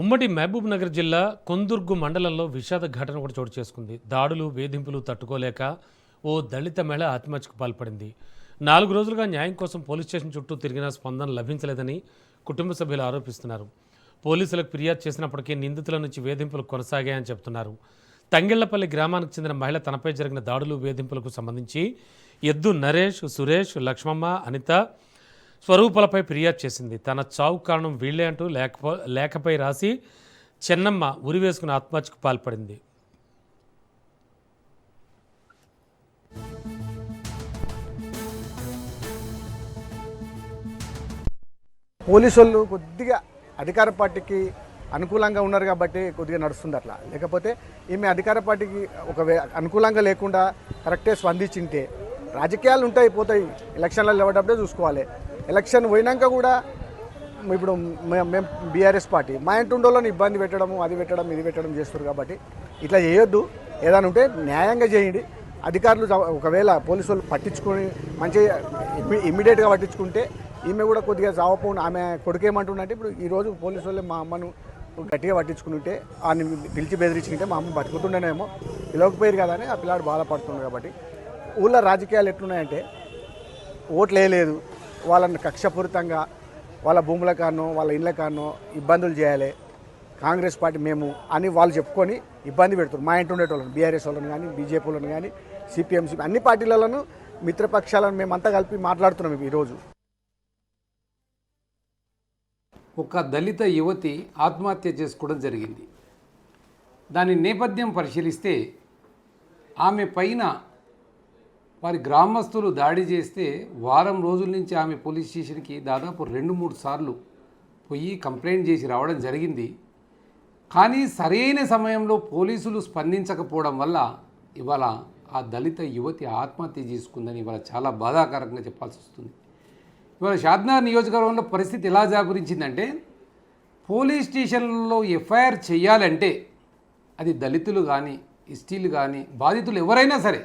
ఉమ్మడి మహబూబ్ నగర్ జిల్లా కొందుర్గు మండలంలో విషాద ఘటన కూడా చోటు చేసుకుంది. దాడులు వేధింపులు తట్టుకోలేక ఓ దళిత మహిళ ఆత్మహత్యకు పాల్పడింది. 4 రోజులుగా న్యాయం కోసం పోలీస్ స్టేషన్ చుట్టూ తిరిగిన స్పందన లభించలేదని కుటుంబ సభ్యులు ఆరోపిస్తున్నారు. పోలీసులకు ఫిర్యాదు చేసినప్పటికీ నిందితుల నుంచి వేధింపులు కొనసాగాయని చెబుతున్నారు. తంగెళ్లపల్లి గ్రామానికి చెందిన మహిళ తనపై జరిగిన దాడులు వేధింపులకు సంబంధించి ఎద్దు నరేష్, సురేష్, లక్ష్మమ్మ, అనిత స్వరూపాలపై ఫిర్యాదు చేసింది. తన చావు కారణం వీళ్లే అంటూ లేఖపై రాసి చెన్నమ్మ ఉరివేసుకుని ఆత్మహత్యకు పాల్పడింది. పోలీసు వాళ్ళు కొద్దిగా అధికార పార్టీకి అనుకూలంగా ఉన్నారు కాబట్టి కొద్దిగా నడుస్తుంది అట్లా. లేకపోతే ఈమె అధికార పార్టీకి అనుకూలంగా లేకుండా కరెక్టే స్పందించింటే రాజకీయాలు ఉంటాయి పోతాయి, ఎలక్షన్లలో లేవటప్పుడే చూసుకోవాలి. ఎలక్షన్ పోయినాక కూడా ఇప్పుడు మేము బీఆర్ఎస్ పార్టీ మా ఇంటి ఉండోళ్ళని ఇబ్బంది పెట్టడము, అది పెట్టడం, ఇది పెట్టడం చేస్తారు. కాబట్టి ఇట్లా చేయొద్దు. ఏదైనా ఉంటే న్యాయంగా చేయండి. అధికారులు ఒకవేళ పోలీసు వాళ్ళు పట్టించుకొని మంచిగా ఇమ్మీడియట్గా పట్టించుకుంటే ఈమె కూడా కొద్దిగా చావపోను. ఆమె కొడుకేమంటుందంటే ఇప్పుడు ఈరోజు పోలీసు వాళ్ళు మా అమ్మను గట్టిగా పట్టించుకుంటే ఆయన పిలిచి బెదిరించుకుంటే మా అమ్మ బతుకుతుండేనేమో, పిలవకపోయారు కదా అని ఆ పిల్లాడు బాధపడుతుంది. కాబట్టి ఊళ్ళో రాజకీయాలు ఎట్లున్నాయంటే ఓట్లు వేయలేదు, వాళ్ళని కక్షపూరితంగా వాళ్ళ భూముల కారణం వాళ్ళ ఇళ్ళ కారణం ఇబ్బందులు చేయాలి కాంగ్రెస్ పార్టీ మేము అని వాళ్ళు చెప్పుకొని ఇబ్బంది పెడుతున్నారు. మా ఇంటి ఉండేటోళ్ళని బీఆర్ఎస్ వాళ్ళని కానీ, బీజేపీ వాళ్ళని కానీ, సిపిఎం అన్ని పార్టీలను మిత్రపక్షాలను మేమంతా కలిపి మాట్లాడుతున్నాం ఈరోజు. ఒక దళిత యువతి ఆత్మహత్య చేసుకోవడం జరిగింది. దాని నేపథ్యం పరిశీలిస్తే ఆమె పైన వారి గ్రామస్తులు దాడి చేస్తే వారం రోజుల నుంచి ఆమె పోలీస్ స్టేషన్కి దాదాపు 2-3 సార్లు పోయి కంప్లైంట్ చేసి రావడం జరిగింది. కానీ సరైన సమయంలో పోలీసులు స్పందించకపోవడం వల్ల ఇవాళ ఆ దళిత యువతి ఆత్మహత్య చేసుకుందని ఇవాళ చాలా బాధాకరంగా చెప్పాల్సి వస్తుంది. ఇవాళ షాద్నగర్ నియోజకవర్గంలో పరిస్థితి ఎలా జాగురించిందంటే పోలీస్ స్టేషన్లో ఎఫ్ఐఆర్ చేయాలంటే అది దళితులు కానీ, ఎస్టీలు కానీ, బాధితులు ఎవరైనా సరే